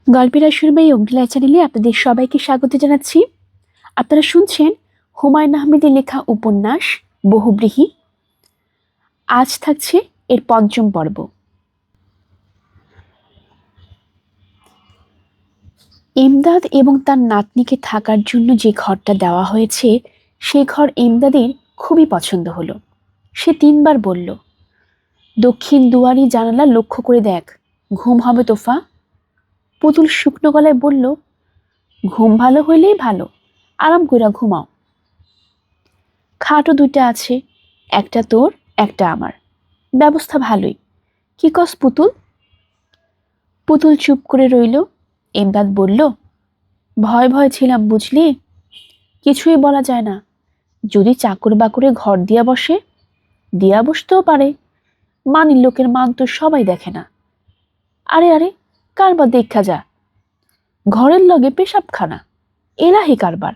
গল্পের আসরবাই অগ্নিলা চ্যানেলে আপনাদের সবাইকে স্বাগত জানাচ্ছি। আপনারা শুনছেন হুমায়ুন আহমেদের লেখা উপন্যাস বহুব্রীহি। আজ থাকছে এর পঞ্চম পর্ব। এমদাদ এবং তার নাতনিকে থাকার জন্য যে ঘরটা দেওয়া হয়েছে সেই ঘর এমদাদের খুবই পছন্দ হলো। সে 3বার বলল, দক্ষিণ দুয়ারি জানালা লক্ষ্য করে দেখ, ঘুম হবে তোফা। পুতুল শুকনো গলায় বলল, ঘুম ভালো হইলেই ভালো, আরাম কইরা ঘুমাও। খাটও 2টা আছে, একটা তোর একটা আমার, ব্যবস্থা ভালোই। কি কস পুতুল? পুতুল চুপ করে রইল। এমদাদ বলল, ভয় ভয় ছিলাম বুঝলি, কিছুই বলা যায় না। যদি চাকর বাকরে ঘর দিয়া বসে, দিয়া বসতেও পারে, মানির লোকের মান তো সবাই দেখে না। আরে আরে, কারবার দেখা যা, ঘরের লগে পেশাবখানা, এলাহি কারবার।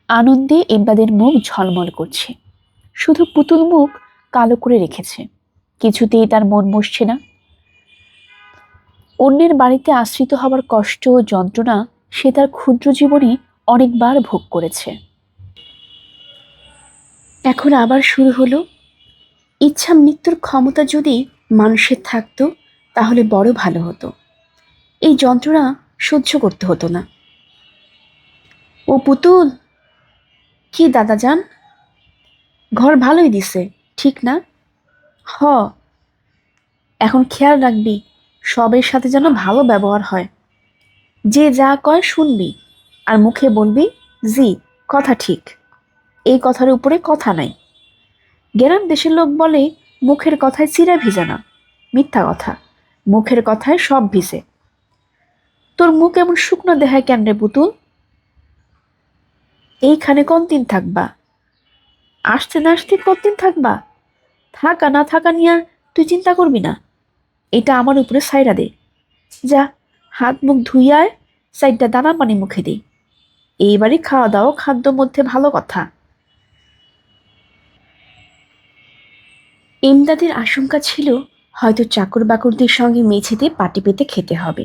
আনন্দে এমদাদের মুখ ঝলমল করছে, শুধু পুতুল মুখ কালো করে রেখেছে। কিছুতেই তার মন বসছে না। অন্যের বাড়িতে আশ্রিত হবার কষ্ট ও যন্ত্রণা সে তার ক্ষুদ্র জীবনে অনেকবার ভোগ করেছে। এখন আবার শুরু হলো। ইচ্ছা মৃত্যুর ক্ষমতা যদি মানুষের থাকতো তাহলে বড় ভালো হতো, এই যন্ত্রণা সহ্য করতে হতো না। ও পুতুল, কি দাদা যান, ঘর ভালোই দিছে ঠিক না? হ, এখন খেয়াল রাখবি সবের সাথে যেন ভালো ব্যবহার হয়। যে যা কয় শুনবি, আর মুখে বলবি জি, কথা ঠিক। এই কথার উপরে কথা নাই। গ্রাম দেশের লোক বলে, মুখের কথায় চিরা ভিজে না। মিথ্যা কথা, মুখের কথায় সব ভিজে। তোর মুখ এমন শুকনো দেখায় কেন রে পুতুল? এইখানে কতদিন থাকবা? আসতে না আসতে কতদিন থাকবা? থাকা না থাকা নিয়ে তুই চিন্তা করবি না, এটা আমার উপরে সাইরা দে। যা, হাত মুখ ধুইয়ায়, সাইডটা দানা পানি মুখে দে। এইবারই খাওয়া দাওয়া খাদ্য মধ্যে ভালো কথা। ইমদাদের আশঙ্কা ছিল হয়তো চাকর বাকরদের সঙ্গে মেঝেতে পাটি পেতে খেতে হবে।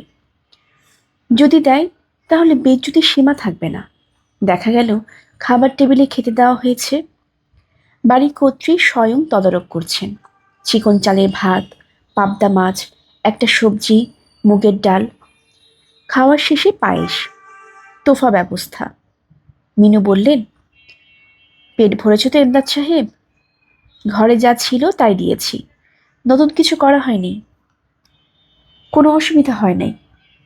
যদি দেয় তাহলে বেজ্জতির সীমা থাকবে না। দেখা গেল খাবার টেবিলে খেতে দেওয়া হয়েছে, বাড়ির কর্ত্রী স্বয়ং তদারক করছেন। চিকন চালের ভাত, পাবদা মাছ, একটা সবজি, মুগের ডাল, খাওয়ার শেষে পায়েস, তোফা ব্যবস্থা। মিনু বললেন, পেট ভরেছে তো এমদাদ সাহেব? ঘরে যা ছিল তাই দিয়েছি, নতুন কিছু করা হয়নি। কোনো অসুবিধা হয় নাই,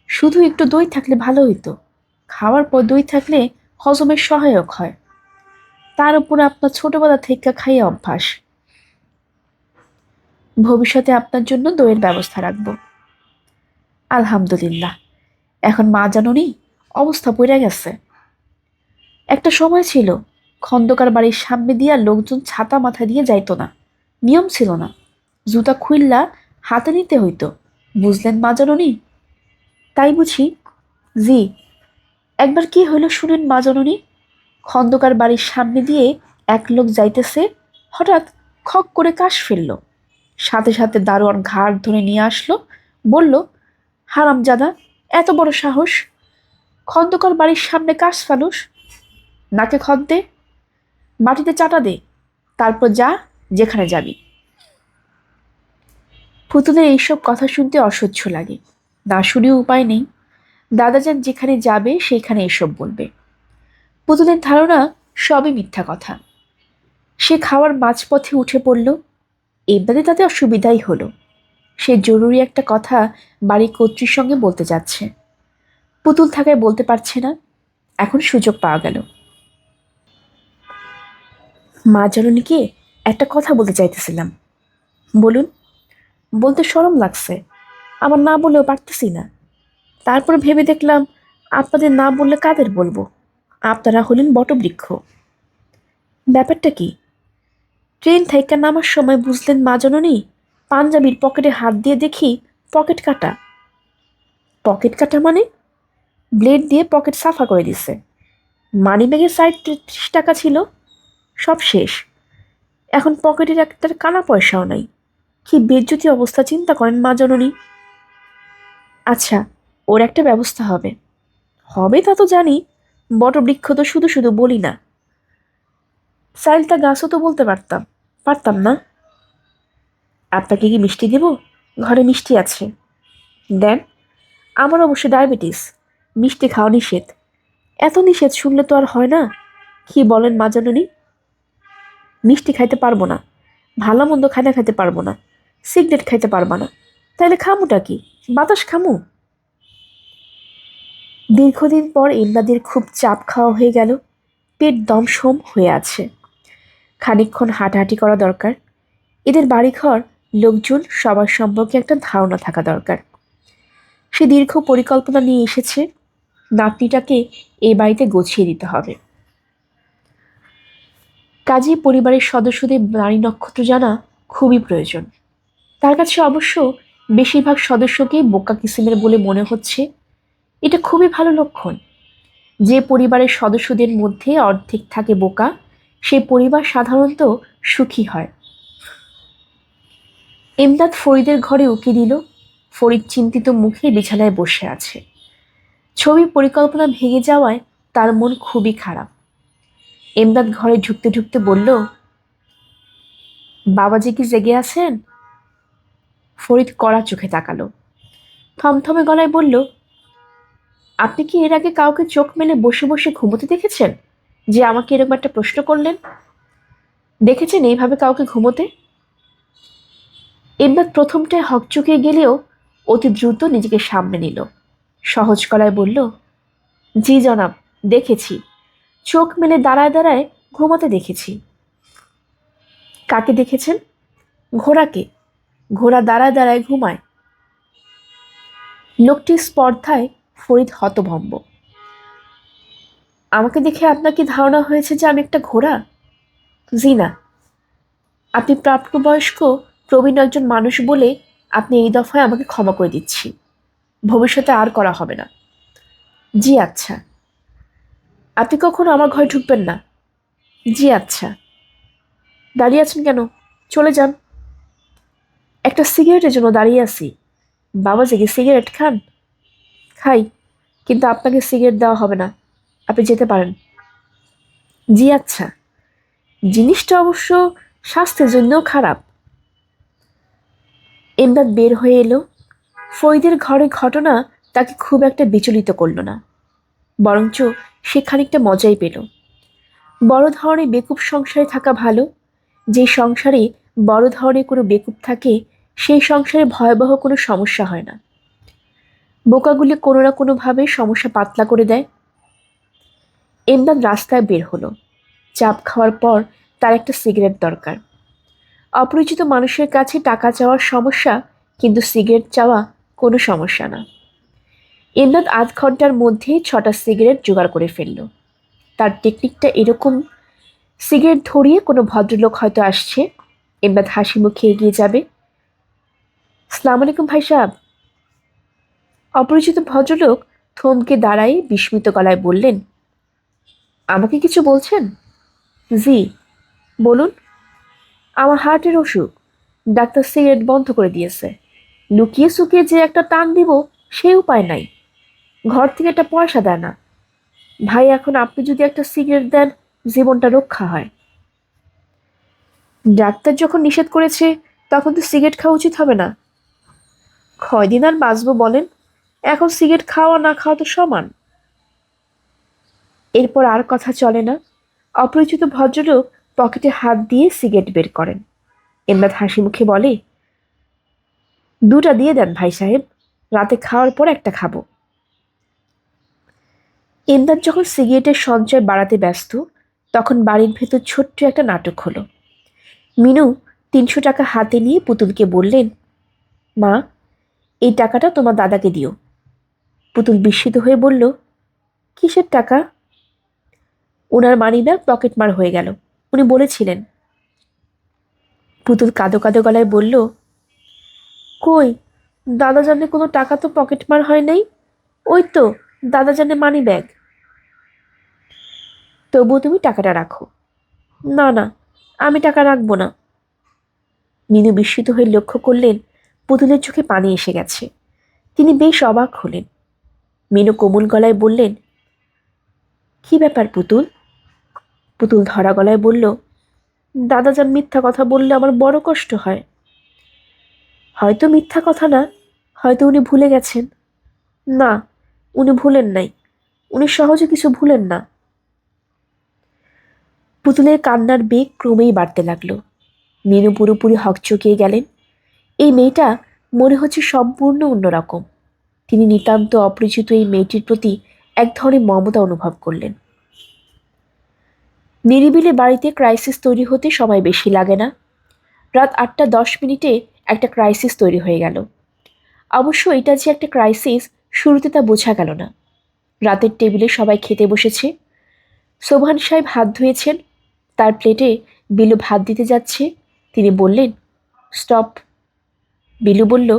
শুধু একটু দই থাকলে ভালো হইতো। খাওয়ার পর দই থাকলে হজমের সহায়ক হয়। তার উপর আপনার ছোটবেলা থেকে খাইয়ে অভ্যাস। ভবিষ্যতে আপনার জন্য দইয়ের ব্যবস্থা রাখবো। আলহামদুলিল্লাহ, এখন মা জানুনি অবস্থা পড়ে গেছে। একটা সময় ছিল খন্দকার বাড়ির সামনে দিয়া লোকজন ছাতা মাথা দিয়ে যাইতো না, নিয়ম ছিল না। জুতা খুইল্লা হাতে নিতে হইতো, বুঝলেন মা জানুনি? তাই বুঝি? জি। একবার কি হইল শুনেন মা জননী। খন্দকার বাড়ির সামনে দিয়ে এক লোক যাইতেছে, হঠাৎ খক করে কাশ ফেলল। সাথে সাথে দারোয়ান ঘাড় ধরে নিয়ে আসলো, বলল, হারামজাদা, এত বড় সাহস, খন্দকার বাড়ির সামনে কাশ ফেলুস, নাকে খত দে, মাটিতে চাটা দে, তারপর যা যেখানে যাবি। পুতুলের এইসব কথা শুনতে অসহ্য লাগে, না শুনেও উপায় নেই। দাদাজান যেখানে যাবে সেখানে এসব বলবে। পুতুলের ধারণা সবই মিথ্যা কথা। সে খাওয়ার মাঝপথে উঠে পড়ল। এবারে তাতে অসুবিধাই হলো। সে জরুরি একটা কথা বাড়ির কর্ত্রীর সঙ্গে বলতে যাচ্ছে, পুতুল থাকায় বলতে পারছে না। এখন সুযোগ পাওয়া গেল। মা জননীকে একটা কথা বলতে চাইতেছিলাম। বলুন। বলতে শরম লাগছে, আমার না বলেও পারতেছি না। তারপর ভেবে দেখলাম, আপনাদের না বললে কাদের বলবো? আপনারা হলেন বটবৃক্ষ। ব্যাপারটা কি? ট্রেন থেকে নামার সময় বুঝলেন মা জননী, পাঞ্জাবির পকেটে হাত দিয়ে দেখি পকেট কাটা। পকেট কাটা মানে? ব্লেড দিয়ে পকেট সাফা করে দিছে। মানিব্যাগে 30 টাকা ছিল, সব শেষ। এখন পকেটের একটা কানা পয়সাও নাই। কি বেজ্জতি অবস্থা চিন্তা করেন মা জননী। আচ্ছা, ওর একটা ব্যবস্থা হবে। হবে তা তো জানি, বটবৃক্ষ তো শুধু শুধু বলি না। চাইলতা গাছও তো বলতে পারতাম, পারতাম না? আপনাকে কি মিষ্টি দেব? ঘরে মিষ্টি আছে, দেন। আমার অবশ্য ডায়াবেটিস, মিষ্টি খাওয়া নিষেধ। এত নিষেধ শুনলে তো আর হয় না। কি বলেন মা জননী? মিষ্টি খাইতে পারবো না, ভালো মন্দ খাইতে খাইতে পারবো না, সিগারেট খাইতে পারবা না, তাইলে খামুটা কি? বাতাস খামু? দীর্ঘদিন পর ইমদাদের খুব চাপ খাওয়া হয়ে গেল। পেট দমসম হয়ে আছে। খানিকক্ষণ হাঁটাহাঁটি করা দরকার। এদের বাড়িঘর, লোকজন সবার সম্পর্কে একটা ধারণা থাকা দরকার। সে দীর্ঘ পরিকল্পনা নিয়ে এসেছে। নাতনিটাকে এই বাড়িতে গুছিয়ে দিতে হবে। কাজেই পরিবারের সদস্যদের নারী নক্ষত্র জানা খুবই প্রয়োজন। তার কাছে অবশ্য বেশিরভাগ সদস্যকেই বোকা কিসিমের বলে মনে হচ্ছে। এটা খুবই ভালো লক্ষণ। যে পরিবারের সদস্যদের মধ্যে অর্ধেক থাকে বোকা, সেই পরিবার সাধারণত সুখী হয়। এমদাদ ফরিদের ঘরে উকি দিল। ফরিদ চিন্তিত মুখে বিছানায় বসে আছে। ছবি পরিকল্পনা ভেঙে যাওয়ায় তার মন খুবই খারাপ। এমদাদ ঘরে ঢুকতে ঢুকতে বলল, বাবাজি কি জেগে আছেন? ফরিদ কড়া চোখে তাকালো, থমথমে গলায় বলল, আপনি কি এর আগে কাউকে চোখ মেলে বসে বসে ঘুমোতে দেখেছেন, যে আমাকে এরকম একটা প্রশ্ন করলেন? দেখেছেন এইভাবে কাউকে ঘুমোতে? এমদাদ প্রথমটায় হকচকিয়ে গেলেও অতি দ্রুত নিজেকে সামনে নিল। সহজ গলায় বলল, জি জনাব, দেখেছি। চোখ মেলে দাঁড়ায় দাঁড়ায় ঘুমাতে দেখেছি। কাকে দেখেছেন? ঘোড়াকে। ঘোড়া দাঁড়ায় দাঁড়ায় ঘুমায়। লোকটির স্পর্ধায় ফরিদ হতভম্ব। আমাকে দেখে আপনার কি ধারণা হয়েছে যে আমি একটা ঘোড়া? জি না। আপনি প্রাপ্তবয়স্ক প্রবীণ একজন মানুষ বলে আপনি এই দফায় আমাকে ক্ষমা করে দিচ্ছি। ভবিষ্যতে আর করা হবে না। জি আচ্ছা। আপনি কখনো আমার ঘরে ঢুকবেন না। জি আচ্ছা। দাঁড়িয়ে আছেন কেন? চলে যান। একটা সিগারেটের জন্য দাঁড়িয়ে আছি। বাবা জেগে সিগারেট খান? খাই, কিন্তু আপনাকে সিগারেট দেওয়া হবে না। আপনি যেতে পারেন। জি আচ্ছা। জিনিসটা অবশ্য স্বাস্থ্যের জন্যও খারাপ। এমদাদ বের হয়ে এলো। ফরিদের ঘরে ঘটনা তাকে খুব একটা বিচলিত করল না, বরঞ্চ সে খানিকটা মজাই পেল। বড় ধরনের বেকুব সংসারে থাকা ভালো। যে সংসারে বড় ধরনের কোনো বেকুব থাকে, সেই সংসারে ভয়াবহ কোনো সমস্যা হয় না। বোকাগুলি কোনো না কোনোভাবে সমস্যা পাতলা করে দেয়। এমদাদ রাস্তায় বের হলো। চাপ খাওয়ার পর তার একটা সিগারেট দরকার। অপরিচিত মানুষের কাছে টাকা চাওয়ার সমস্যা, কিন্তু সিগারেট চাওয়া কোনো সমস্যা না। এমদাদ আধ ঘন্টার মধ্যে 6টা সিগারেট জোগাড় করে ফেলল। তার টেকনিকটা এরকম, সিগারেট ধরিয়ে কোনো ভদ্রলোক হয়তো আসছে। এমদাদ হাসি মুখে এগিয়ে যাবে। সালাম আলাইকুম ভাই সাহেব। অপরিচিত ভদ্রলোক থমকে দাঁড়ায় বিস্মিত গলায় বললেন, আমাকে কিছু বলছেন? জি, বলুন। আমার হার্টের অসুখ। ডাক্তার সিগারেট বন্ধ করে দিয়েছে। লুকিয়ে সুকিয়ে যে একটা টান দিব, সেই উপায় নাই। ঘর থেকে একটা পয়সা দেয় না। ভাই, এখন আপনি যদি একটা সিগারেট দেন, জীবনটা রক্ষা হয়। ডাক্তার যখন নিষেধ করেছে, তখন তো সিগারেট খাওয়া উচিত হবে না। কয়দিন আর বাঁচবো বলেন? এখন সিগারেট খাওয়া না খাওয়া তো সমান। এরপর আর কথা চলে না। অপরিচিত ভদ্রলোক পকেটে হাত দিয়ে সিগারেট বের করেন। এমদাদ হাসি মুখে বলে, দুটা দিয়ে দেন ভাই সাহেব, রাতে খাওয়ার পর একটা খাবো। এমদাদ যখন সিগারেটের সঞ্চয় বাড়াতে ব্যস্ত, তখন বাড়ির ভেতর ছোট্ট একটা নাটক হলো। মিনু 300 টাকা হাতে নিয়ে পুতুলকে বললেন, মা, এই টাকাটা তোমার দাদাকে দিও। পুতুল বিস্মিত হয়ে বলল, কিসের টাকা? ওনার মানিব্যাগ পকেটমার হয়ে গেল, উনি বলেছিলেন। পুতুল কাঁদো কাঁদো গলায় বলল, কই, দাদা জানে কোনো টাকা তো পকেটমার হয় নাই। ওই তো, দাদা জানে মানিব্যাগ। তবুও তুমি টাকাটা রাখো। না না, আমি টাকা রাখবো না। মিনু বিস্মিত হয়ে লক্ষ্য করলেন পুতুলের চোখে পানি এসে গেছে। তিনি বেশ অবাক হলেন। মিনু কোমল গলায় বললেন, কি ব্যাপার পুতুল? পুতুল ধরা গলায় বলল, দাদাজান মিথ্যা কথা বললে আমার বড় কষ্ট হয়। হয়তো মিথ্যা কথা না, হয়তো উনি ভুলে গেছেন। না, উনি ভুলেন নাই। উনি সহজে কিছু ভুলেন না। পুতুলের কান্নার বেগ ক্রমেই বাড়তে লাগলো। মিনু পুরোপুরি হকচকিয়ে গেলেন। এই মেয়েটা মনে হচ্ছে সম্পূর্ণ অন্যরকম। তিনি নিতান্ত অপরিচিত এই মেয়েটির প্রতি এক ধরনের মমতা অনুভব করলেন। নিরিবিলি বাড়িতে ক্রাইসিস তৈরি হতে সময় বেশি লাগে না। রাত 8:10 একটা ক্রাইসিস তৈরি হয়ে গেল। অবশ্য এটা যে একটা ক্রাইসিস শুরুতে তা বোঝা গেল না। রাতের টেবিলে সবাই খেতে বসেছে। সোবহান সাহেব হাত ধুয়েছেন। তার প্লেটে বিলু ভাত দিতে যাচ্ছে। তিনি বললেন, স্টপ। বিলু বলল,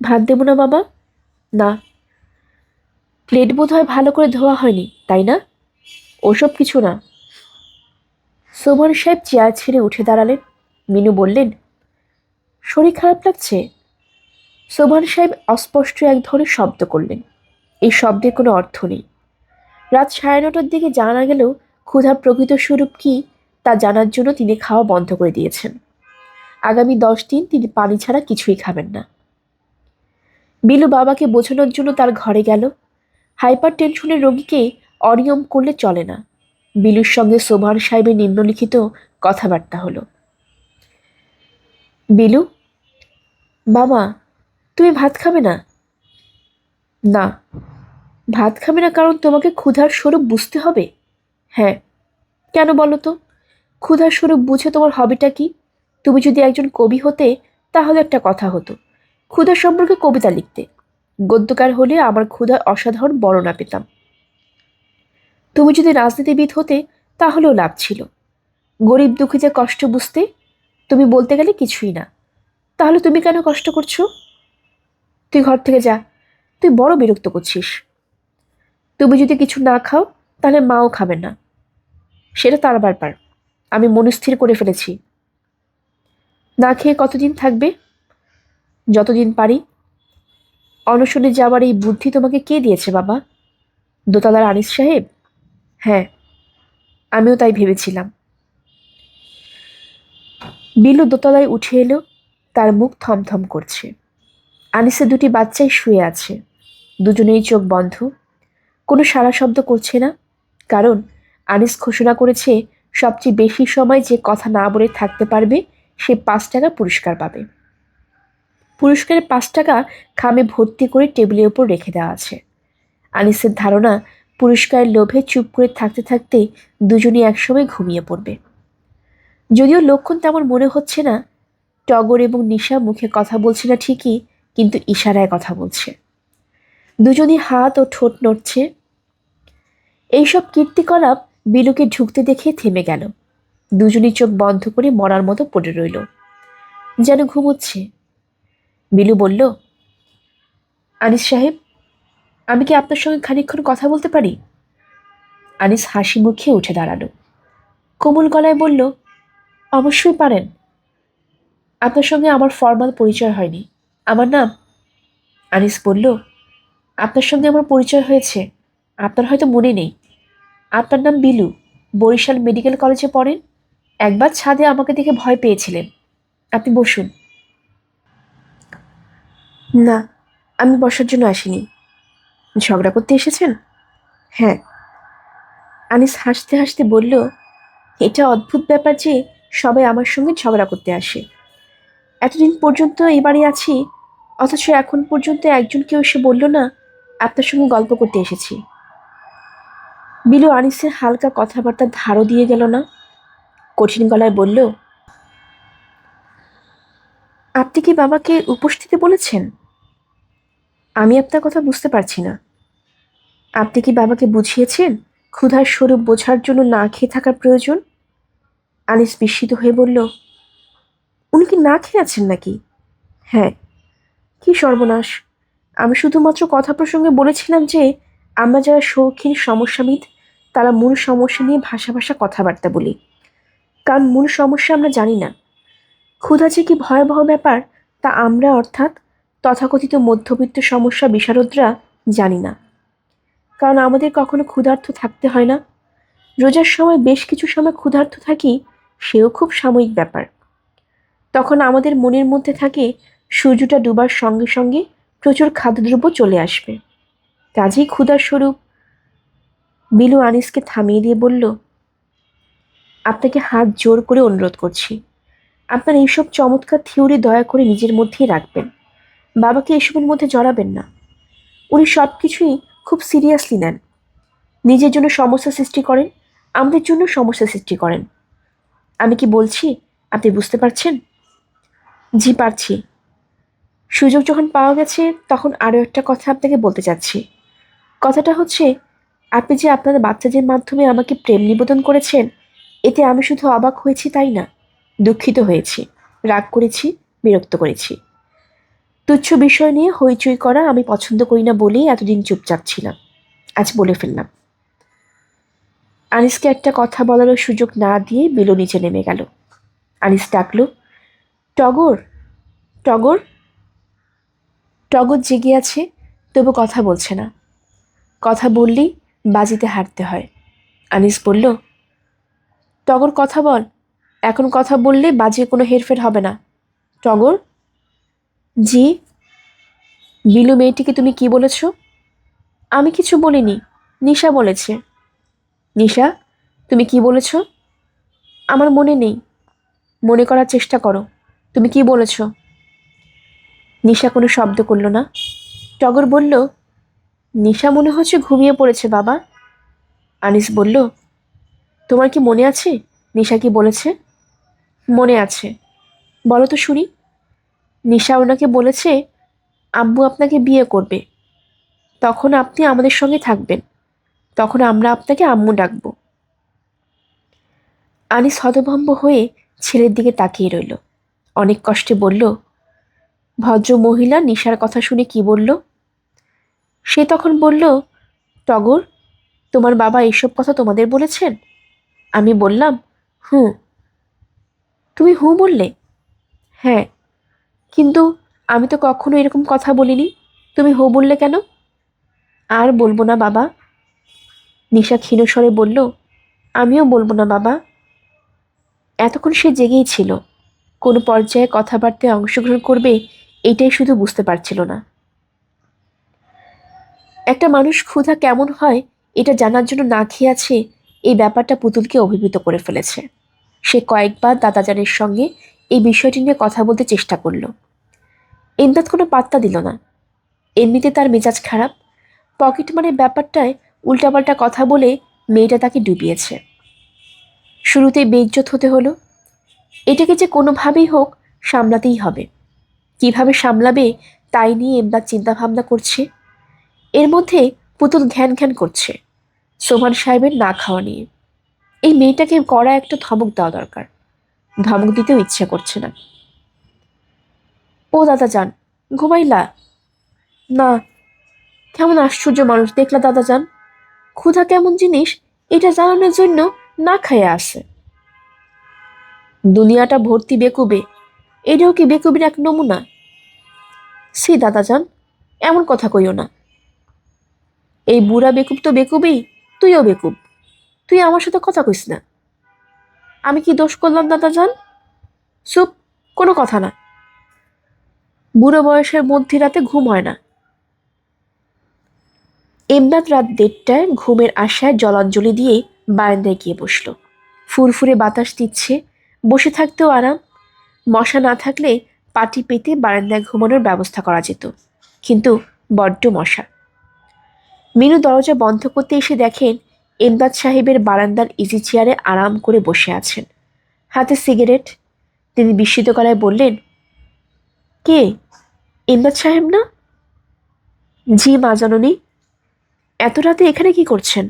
ভাত দেব না বাবা। না। প্লেট বোধহয় ভালো করে ধোয়া হয়নি, তাই না? ওসব কিছু না। সোবহান সাহেব চেয়ার ছেড়ে উঠে দাঁড়ালেন। মিনু বললেন, শরীর খারাপ লাগছে? সোবহান সাহেব অস্পষ্ট এক ধরনের শব্দ করলেন। এই শব্দের কোনো অর্থ নেই। রাত 9:30টার দিকে জানা গেলেও ক্ষুধার প্রকৃত স্বরূপ কি তা জানার জন্য তিনি খাওয়া বন্ধ করে দিয়েছেন। আগামী 10 দিন তিনি পানি ছাড়া কিছুই খাবেন না। বিলু বাবাকে বোঝানোর জন্য তার ঘরে গেল। হাইপার টেনশনের রোগীকে অনিয়ম করলে চলে না। বিলুর সঙ্গে সোবহান সাহেবের নিম্নলিখিত কথাবার্তা হলো। বিলু, বাবা, তুমি ভাত খাবে না? না। ভাত খাবে না কারণ তোমাকে ক্ষুধার স্বরূপ বুঝতে হবে? হ্যাঁ। কেন বলো তো? ক্ষুধার স্বরূপ বুঝে তোমার হবিটা কি? তুমি যদি একজন কবি হতে তাহলে একটা কথা হতো, ক্ষুধা সম্পর্কে কবিতা লিখতে। গদ্যকার হলে আমার ক্ষুধার অসাধারণ বর্ণনা পেতাম। তুমি যদি রাজনীতিবিদ হতে তাহলেও লাভ ছিল। গরিব দুঃখীদের কষ্ট বুঝতে। তুমি বলতে গেলে কিছুই না। তাহলে তুমি কেন কষ্ট করছো? তুই ঘর থেকে যা। তুই বড় বিরক্ত করছিস। তুমি যদি কিছু না খাও তাহলে মাও খাবেন না। সেটা তার ব্যাপার। আমি মনস্থির করে ফেলেছি। না খেয়ে কতদিন থাকবে? যতদিন পারি। অনশনে যাওয়ার এই বুদ্ধি তোমাকে কে দিয়েছে বাবা? দোতলার আনিস সাহেব? হ্যাঁ, আমিও তাই ভেবেছিলাম। বিলু দোতলায় উঠে এলো। তার মুখ থমথম করছে। আনিসের দুটি বাচ্চাই শুয়ে আছে। দুজনেই চোখ বন্ধ। কোনো সাড়া শব্দ করছে না। কারণ আনিস ঘোষণা করেছে সবচেয়ে বেশি সময় যে কথা না বলে থাকতে পারবে সে 5 টাকা পুরস্কার পাবে। পুরস্কারের 5 টাকা খামে ভর্তি করে টেবিলের উপর রেখে দেওয়া আছে। আনিসের ধারণা পুরস্কারের লোভে চুপ করে থাকতে থাকতে দুজনই একসময় ঘুমিয়ে পড়বে। যদিও লক্ষণ তেমন মনে হচ্ছে না। টগর এবং নিশা মুখে কথা বলছে না ঠিকই, কিন্তু ইশারায় কথা বলছে। দুজনই হাত ও ঠোঁট নড়ছে। এইসব কীর্তিকলাপ বিলুকে ঢুকতে দেখে থেমে গেল। দুজনই চোখ বন্ধ করে মরার মতো পড়ে রইল, যেন ঘুমোচ্ছে। বিলু বলল, আনিস সাহেব, আমি কি আপনার সঙ্গে খানিকক্ষণ কথা বলতে পারি? আনিস হাসি মুখে উঠে দাঁড়ালো। কোমল গলায় বলল, অবশ্যই পারেন। আপনার সঙ্গে আমার ফর্মাল পরিচয় হয়নি। আমার নাম। আনিস বলল, আপনার সঙ্গে আমার পরিচয় হয়েছে। আপনার হয়তো মনে নেই। আপনার নাম বিলু। বরিশাল মেডিকেল কলেজে পড়েন। একবার ছাদে আমাকে দেখে ভয় পেয়েছিলেন। আপনি বসুন। না, আমি বসার জন্য আসিনি। ঝগড়া করতে এসেছেন? হ্যাঁ। আনিস হাসতে হাসতে বলল, এটা অদ্ভুত ব্যাপার যে সবাই আমার সঙ্গে ঝগড়া করতে আসে। এতদিন পর্যন্ত এই বাড়ি আছি, অথচ এখন পর্যন্ত একজন কেউ এসে বলল না আপনার সঙ্গে গল্প করতে এসেছি। বিলু আনিসের হালকা কথাবার্তার ধারও দিয়ে গেল না। কঠিন গলায় বলল, আপনি কি বাবাকে উপস্থিতি বলেছেন? আমি আপনার কথা বুঝতে পারছি না। আপনি কি বাবাকে বুঝিয়েছেন ক্ষুধার স্বরূপ বোঝার জন্য না খেয়ে থাকার প্রয়োজন? আনিস বিস্মিত হয়ে বলল, উনি কি না খেয়ে আছেন নাকি? হ্যাঁ। কি সর্বনাশ! আমি শুধুমাত্র কথা প্রসঙ্গে বলেছিলাম যে আমরা যারা শৌখিন সমস্যাবিদ তারা মূল সমস্যা নিয়ে ভাষা ভাষা কথাবার্তা বলি। কারণ মূল সমস্যা আমরা জানি না। ক্ষুধা যে কি ভয়াবহ ব্যাপার তা আমরা, অর্থাৎ তথাকথিত মধ্যবিত্ত সমস্যা বিশারদরা জানি না, কারণ আমাদের কখনো ক্ষুধার্ত থাকতে হয় না। রোজার সময় বেশ কিছু সময় ক্ষুধার্ত থাকি, সেও খুব সাময়িক ব্যাপার। তখন আমাদের মনের মধ্যে থাকে সূর্যটা ডুবার সঙ্গে সঙ্গে প্রচুর খাদ্যদ্রব্য চলে আসবে। কাজেই ক্ষুধার স্বরূপ। বিলু আনিসকে থামিয়ে দিয়ে বলল, আপনাকে হাত জোর করে অনুরোধ করছি, আপনার এইসব চমৎকার থিওরি দয়া করে নিজের মধ্যেই রাখবেন। বাবাকে এসবের মধ্যে জড়াবেন না। উনি সব কিছুই খুব সিরিয়াসলি নেন। নিজের জন্য সমস্যা সৃষ্টি করেন, আমাদের জন্য সমস্যা সৃষ্টি করেন। আমি কি বলছি আপনি বুঝতে পারছেন? জি পারছি। সুযোগ যখন পাওয়া গেছে তখন আরও একটা কথা আপনাকে বলতে চাচ্ছি। কথাটা হচ্ছে, আপনি যে আপনার বাচ্চাদের মাধ্যমে আমাকে প্রেম নিবেদন করেছেন, এতে আমি শুধু অবাক হয়েছি তাই না, দুঃখিত হয়েছি, রাগ করেছি, বিরক্ত করেছি। তুচ্ছ বিষয় নিয়ে হইচই করা আমি পছন্দ করি না বলেই এতদিন চুপচাপ ছিলাম। আজ বলে ফেললাম। আনিসকে একটা কথা বলারও সুযোগ না দিয়ে বিলু নিচে নেমে গেল। আনিস ডাকল, টগর, টগর। টগর জেগে আছে, তবু কথা বলছে না। কথা বললেই বাজিতে হারতে হয়। আনিস বলল, টগর কথা বল, এখন কথা বললে বাজিয়ে কোনো হেরফের হবে না। টগর। জি। বিলু মেয়েটিকে তুমি কি বলেছ? আমি কিছু বলিনি, নিশা বলেছে। নিশা, তুমি কি বলেছ? আমার মনে নেই, মনে করার চেষ্টা করো, তুমি কি বলেছ? নিশা কোনো শব্দ করল না। টগর বলল, নিশা মনে হচ্ছে ঘুমিয়ে পড়েছে বাবা। আনিস বলল, তোমার কি মনে আছে নিশা কি বলেছে? মনে আছে। বলো তো শুনি। নিশা ওনাকে বলেছে আব্বু আপনাকে বিয়ে করবে, তখন আপনি আমাদের সঙ্গে থাকবেন, তখন আমরা আপনাকে আম্মু ডাকবো। আনিস হতভম্ব হয়ে ছেলের দিকে তাকিয়ে রইল। অনেক কষ্টে বলল, ভদ্র মহিলা নিশার কথা শুনে কি বলল? সে তখন বলল, টগর, তোমার বাবা এইসব কথা তোমাদের বলেছেন? আমি বললাম, হুঁ। তুমি হুঁ বললে? হ্যাঁ। কিন্তু আমি তো কখনো এরকম কথা বলিনি, তুমি হো বললে কেন? আর বলবো না বাবা। নিশা ক্ষীণস্বরে বলল, আমিও বলবো না বাবা। এতক্ষণ সে জেগেই ছিল, কোনো পর্যায়ে কথাবার্তায় অংশগ্রহণ করবে এইটাই শুধু বুঝতে পারছিল না। একটা মানুষ ক্ষুধা কেমন হয় এটা জানার জন্য না খেয়ে আছে, এই ব্যাপারটা পুতুলকে অভিভূত করে ফেলেছে। সে কয়েকবার দাদাজানের সঙ্গে এই বিষয়টি নিয়ে কথা বলতে চেষ্টা করল। ইমদাদ কোনো পাত্তা দিল না। এমনিতে তার মেজাজ খারাপ, পকেট মারের ব্যাপারটায় উল্টাপাল্টা কথা বলে মেয়েটা তাকে ডুবিয়েছে। শুরুতেই বেইজ্জত হতে হলো। এটাকে যে কোনোভাবেই হোক সামলাতেই হবে। কিভাবে সামলাবে তাই নিয়ে এমদাদ চিন্তা ভাবনা করছে। এর মধ্যে পুতুল ঘ্যান ঘ্যান করছে সোমান সাহেবের না খাওয়া নিয়ে। এই মেয়েটাকে কড়া একটা ধমক দেওয়া দরকার। ধমক দিতেও ইচ্ছে করছে না। ও দাদা যান, ঘুমাইলা? না। কেমন আশ্চর্য মানুষ দেখলা দাদা যান, ক্ষুধা কেমন জিনিস এটা জানানোর জন্য না খাইয়া আসে। দুনিয়াটা ভর্তি বেকুবে, এটাও কি বেকুবির এক নমুনা? সে দাদা যান, এমন কথা কইও না। এই বুড়া বেকুব তো বেকুবেই, তুইও বেকুব। তুই আমার সাথে কথা কইস না। আমি কি দোষ করলাম দাদা যান? চুপ, কোনো কথা না। বুড়ো বয়সের মধ্যরাতে ঘুম হয় না। এমদাদ রাত 1:30টায় ঘুমের আশায় জলাঞ্জলি দিয়ে বারান্দায় গিয়ে বসল। ফুরফুরে বাতাস দিচ্ছে, বসে থাকতেও আরাম। মশা না থাকলে পাটি পেতে বারান্দায় ঘুমানোর ব্যবস্থা করা যেত, কিন্তু বড্ড মশা। মিনু দরজা বন্ধ করতে এসে দেখেন এমদাদ সাহেবের বারান্দার ইজি চেয়ারে আরাম করে বসে আছেন, হাতে সিগারেট। তিনি বিস্মিত গলায় বললেন, কে? এমদাদ সাহেব না? জি মা জননী। এত রাতে এখানে কি করছেন?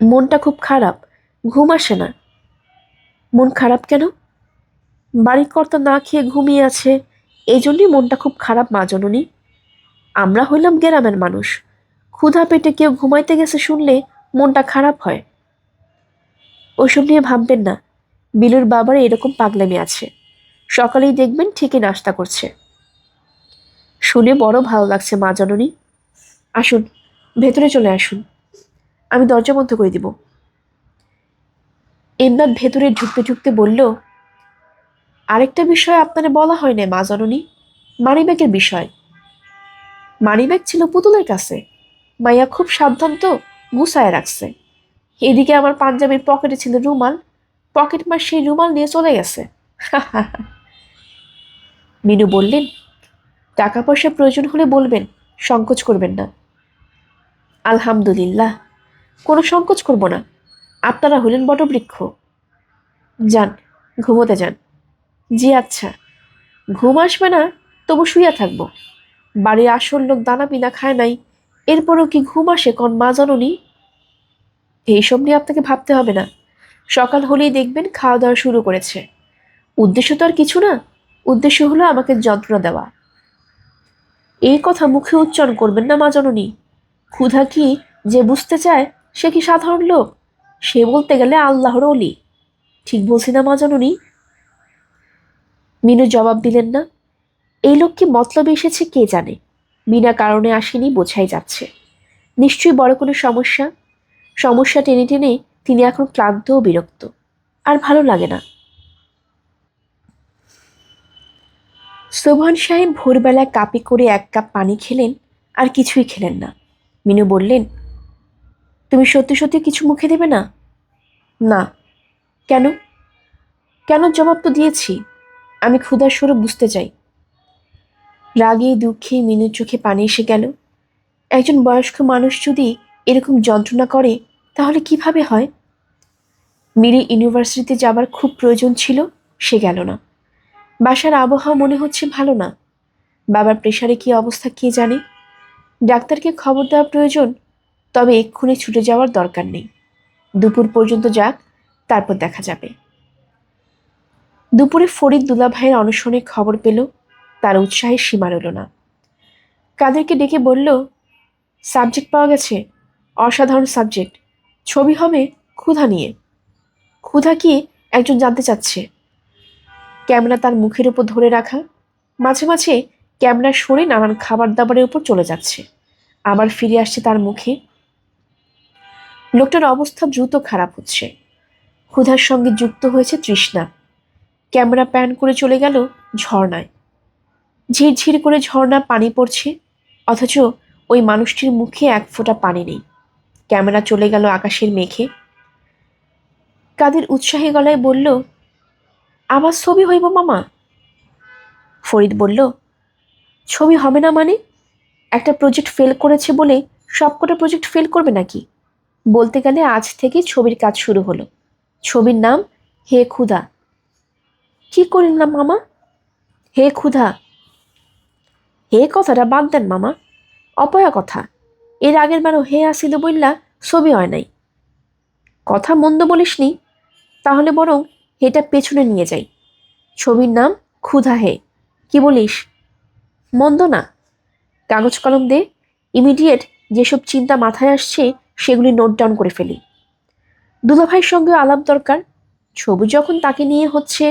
মনটা খুব খারাপ, ঘুম আসে না। মন খারাপ কেন? বাড়ির কর্তা না খেয়ে ঘুমিয়ে আছে, এই জন্যই মনটা খুব খারাপ মা জননী। আমরা হইলাম গ্রামের মানুষ, ক্ষুধা পেটে কেউ ঘুমাইতে গেছে শুনলে মনটা খারাপ হয়। ওইসব নিয়ে ভাববেন না, বিলুর বাবার এরকম পাগলামি আছে। সকালেই দেখবেন ঠিকই নাস্তা করছে। শুনে বড় ভালো লাগছে মা জননী। আসুন, ভেতরে চলে আসুন, আমি দরজা বন্ধ করে দিব। ইমদাদ ভেতরে ঢুকতে ঢুকতে বলল, আরেকটা বিষয় আপনারে বলা হয় না মা জননী, মানিব্যাগের বিষয়। মানিব্যাগ ছিল পুতুলের কাছে, মাইয়া খুব সাবধান তো গুছায় রাখছে। এদিকে আমার পাঞ্জাবির পকেটে ছিল রুমাল, পকেট মার সেই রুমাল নিয়ে চলে গেছে। মিনু বললেন, টাকা পয়সা প্রয়োজন হলে বলবেন, সংকোচ করবেন না। আলহামদুলিল্লাহ, কোনো সংকোচ করব না, আপনারা হলেন বটবৃক্ষ। যান, ঘুমোতে যান। জি আচ্ছা, ঘুম আসবে না তবু শুইয়া থাকবো। বাড়ির আসল লোক দানা পিনা খায় নাই, এরপরও কি ঘুম আসে কন মা জননী? এইসব নিয়ে আপনাকে ভাবতে হবে না, সকাল হলেই দেখবেন খাওয়া দাওয়া শুরু করেছে। উদ্দেশ্য তো আর কিছু না, উদ্দেশ্য হলো আমাকে যন্ত্রণা দেওয়া। এই কথা মুখে উচ্চারণ করবেন না মা জননী। ক্ষুধা কি যে বুঝতে চায় সে কি সাধারণ লোক? সে বলতে গেলে আল্লাহর অলি। ঠিক বলছি না মা জননী? মিনু জবাব দিলেন না। এই লোক কি মতলবে এসেছে কে জানে, বিনা কারণে আসেনি বোঝাই যাচ্ছে। নিশ্চয়ই বড় কোনো সমস্যা। সমস্যা টেনে টেনে তিনি এখন ক্লান্ত ও বিরক্ত, আর ভালো লাগে না। সোবহান সাহেব ভোরবেলায় কাপে করে 1 কাপ পানি খেলেন, আর কিছুই খেলেন না। মিনু বললেন, তুমি সত্যি সত্যি কিছু মুখে দেবে না? না। কেন? কেন জবাব তো দিয়েছি, আমি ক্ষুধার স্বরূপ বুঝতে চাই। রাগে দুঃখে মিনুর চোখে পানি এসে গেল। একজন বয়স্ক মানুষ যদি এরকম যন্ত্রণা করে তাহলে কিভাবে হয়? মিরি ইউনিভার্সিটিতে যাবার খুব প্রয়োজন ছিল, সে গেল না। বাসার আবহাওয়া মনে হচ্ছে ভালো না। বাবার প্রেশারে কি অবস্থা কে জানে। ডাক্তারকে খবর দেওয়া প্রয়োজন, তবে এক্ষুনি ছুটে যাওয়ার দরকার নেই। দুপুর পর্যন্ত যাক, তারপর দেখা যাবে। দুপুরে ফরিদ দুলাভাইয়ের অনশনের খবর পেল, তার উৎসাহের সীমা রইল না। কাদেরকে ডেকে বলল, সাবজেক্ট পাওয়া গেছে, অসাধারণ সাবজেক্ট, ছবি হবে ক্ষুধা নিয়ে। ক্ষুধা কি একজন জানতে চাচ্ছে। ক্যামেরা তার মুখের উপর ধরে রাখা, মাঝে মাঝে ক্যামেরা সরে নানান খাবার দাবারের উপর চলে যাচ্ছে, আবার ফিরে আসছে তার মুখে। লোকটার অবস্থা দ্রুত খারাপ হচ্ছে। ক্ষুধার সঙ্গে যুক্ত হয়েছে তৃষ্ণা। ক্যামেরা প্যান করে চলে গেল ঝর্ণায়। ঝিরঝির করে ঝর্ণা পানি পড়ছে, অথচ ওই মানুষটির মুখে 1 ফোঁটা পানি নেই। ক্যামেরা চলে গেল আকাশের মেঘে। কাদের উৎসাহী গলায় বলল, আবার ছবি হইব মামা? ফরিদ বলল, ছবি হবে না মানে? একটা প্রজেক্ট ফেল করেছে বলে সবকটা প্রজেক্ট ফেল করবে নাকি? বলতে গেলে আজ থেকে ছবির কাজ শুরু হলো। ছবির নাম হে ক্ষুধা। কি করলাম মামা? হে ক্ষুধা। হে কথাটা বাদ দেন মামা, অপয়া কথা। এর আগের বারও হে আসিল বললা, ছবি হয় নাই। কথা মন্দ বলিসনি, তাহলে বরং হেটা পেছনে নিয়ে যাই। ছবির নাম ক্ষুধা হে, কি বলিস? মন্দ না। কাগজ কলম দে, ইমিডিয়েট যেসব চিন্তা মাথায় আসছে সেগুলি নোট ডাউন করে ফেলি। দুলাভাইয়ের সঙ্গে আলাপ দরকার, ছবি যখন তাকে নিয়ে হচ্ছে।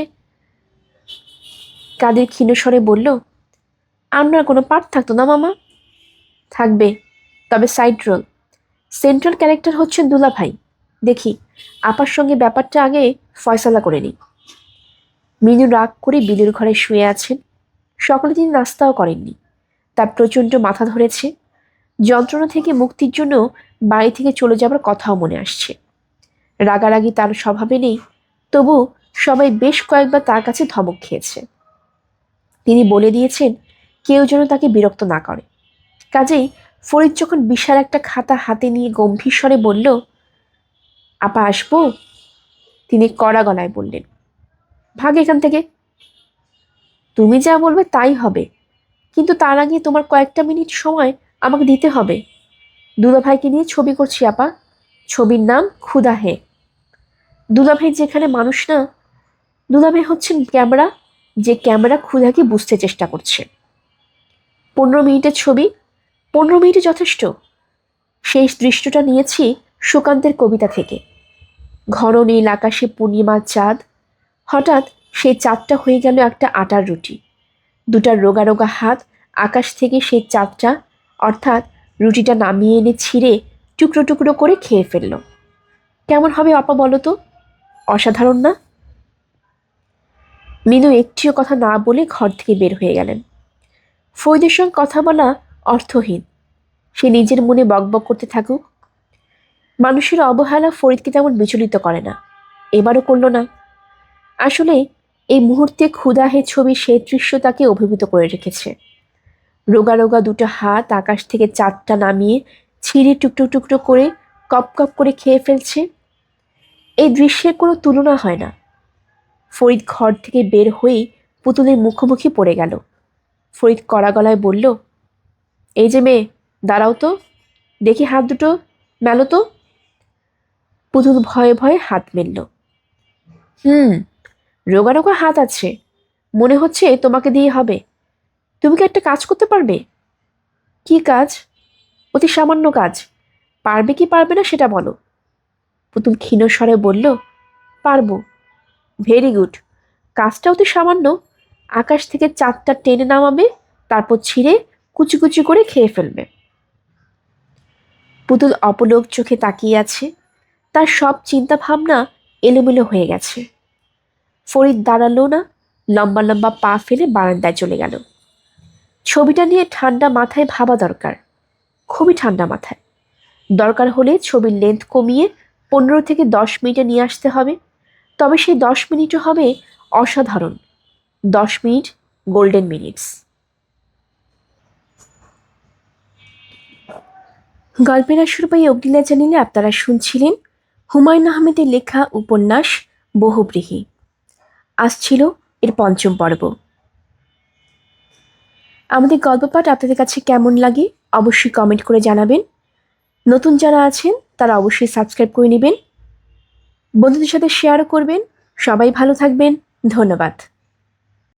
কাদের ক্ষীণস্বরে বলল, আপনার কোনো পার্ট থাকতো না মামা? থাকবে, তবে সাইড রোল। সেন্ট্রাল ক্যারেক্টার হচ্ছে দুলাভাই। দেখি, আপার সঙ্গে ব্যাপারটা আগে ফয়সালা করে নিই। মিনু রাগ করে বিলের ঘরে শুয়ে আছেন। সকালে তিনি নাস্তাও করেননি, তার প্রচণ্ড মাথা ধরেছে। যন্ত্রণা থেকে মুক্তির জন্য বাড়ি থেকে চলে যাবার কথাও মনে আসছে। রাগারাগি তার স্বভাবে নেই, তবু সবাই বেশ কয়েকবার তার কাছে ধমক খেয়েছে। তিনি বলে দিয়েছেন কেউ যেন তাকে বিরক্ত না করে। কাজেই ফরিদ যখন বিশাল একটা খাতা হাতে নিয়ে গম্ভীর স্বরে বলল, আপা আসবো, তিনি কড়া গলায় বললেন, ভাগ এখান থেকে। তুমি যা বলবে তাই হবে, কিন্তু তার আগে তোমার কয়েকটা মিনিট সময় আমাকে দিতে হবে। দুলাভাইকে নিয়ে ছবি করছি আপা, ছবির নাম ক্ষুধা হে। দুলাভাই যেখানে মানুষ না, দুলাভাই হচ্ছেন ক্যামেরা, যে ক্যামেরা ক্ষুধাকে বুঝতে চেষ্টা করছে। 15 মিনিটের ছবি, 15 মিনিটে যথেষ্ট। শেষ দৃশ্যটা নিয়েছি সুকান্তের কবিতা থেকে। ঘন নীল আকাশে পূর্ণিমার চাঁদ, হঠাৎ সেই চাঁদটা হয়ে গেল একটা আটার রুটি। দুটা রোগা রোগা হাত আকাশ থেকে সেই চাঁদটা অর্থাৎ রুটিটা নামিয়ে এনে ছিঁড়ে টুকরো টুকরো করে খেয়ে ফেলল। কেমন হবে আপা বলো তো? অসাধারণ না? মিনু একটিও কথা না বলে ঘর থেকে বের হয়ে গেলেন। ফরিদের সঙ্গে কথা বলা অর্থহীন। সে নিজের মনে বকবক করতে থাকুক। মানুষের অবহেলা ফরিদকে তেমন বিচলিত করে না, এবারও করল না। আসলে এই মুহূর্তে ক্ষুধাহে ছবি সেই দৃশ্য তাকে অভিভূত করে রেখেছে। রোগা রোগা দুটো হাত আকাশ থেকে চাঁদটা নামিয়ে ছিঁড়ে টুকরো টুকরো করে কপ কপ করে খেয়ে ফেলছে। এই দৃশ্যের কোনো তুলনা হয় না। ফরিদ ঘর থেকে বের হয়েই পুতুলের মুখোমুখি পড়ে গেল। ফরিদ কড়া গলায় বলল, এই যে মেয়ে, দাঁড়াও তো, দেখি হাত দুটো মেলো তো। পুতুল ভয়ে ভয়ে হাত মেলল। রোগা রোগা হাত আছে, মনে হচ্ছে তোমাকে দিয়ে হবে। তুমি কি একটা কাজ করতে পারবে? কি কাজ? অতি সামান্য কাজ। পারবে কি পারবে না সেটা বলো। পুতুল ক্ষীণ স্বরে বলল, পারবো। Very good. কাজটা অতি সামান্য। আকাশ থেকে চাঁদটা টেনে নামাবে, তারপর ছিঁড়ে কুচি কুচি করে খেয়ে ফেলবে। পুতুল অপলক চোখে তাকিয়ে আছে। তার সব চিন্তা ভাবনা এলোমেলো হয়ে গেছে। ফরিদ দাঁড়ালো না, লম্বা লম্বা পা ফেলে বারান্দায় চলে গেল। ছবিটা নিয়ে ঠান্ডা মাথায় ভাবা দরকার, খুবই ঠান্ডা মাথায়। দরকার হলে ছবির লেন্থ কমিয়ে 15 থেকে 10 মিনিটে নিয়ে আসতে হবে। তবে সেই 10 মিনিটও হবে অসাধারণ। 10 মিনিট গোল্ডেন মিনিটস। গল্পের আসর পাই অগ্নিলা জানিলে আপনারা শুনছিলেন হুমায়ুন আহমেদের লেখা উপন্যাস বহুব্রীহি। আজ ছিল এর 5ম পর্ব। আমাদের গল্প পাঠ আপনাদের কাছে কেমন লাগে অবশ্যই কমেন্ট করে জানাবেন। নতুন যারা আছেন তারা অবশ্যই সাবস্ক্রাইব করে নেবেন, বন্ধুদের সাথে শেয়ারও করবেন। সবাই ভালো থাকবেন। ধন্যবাদ।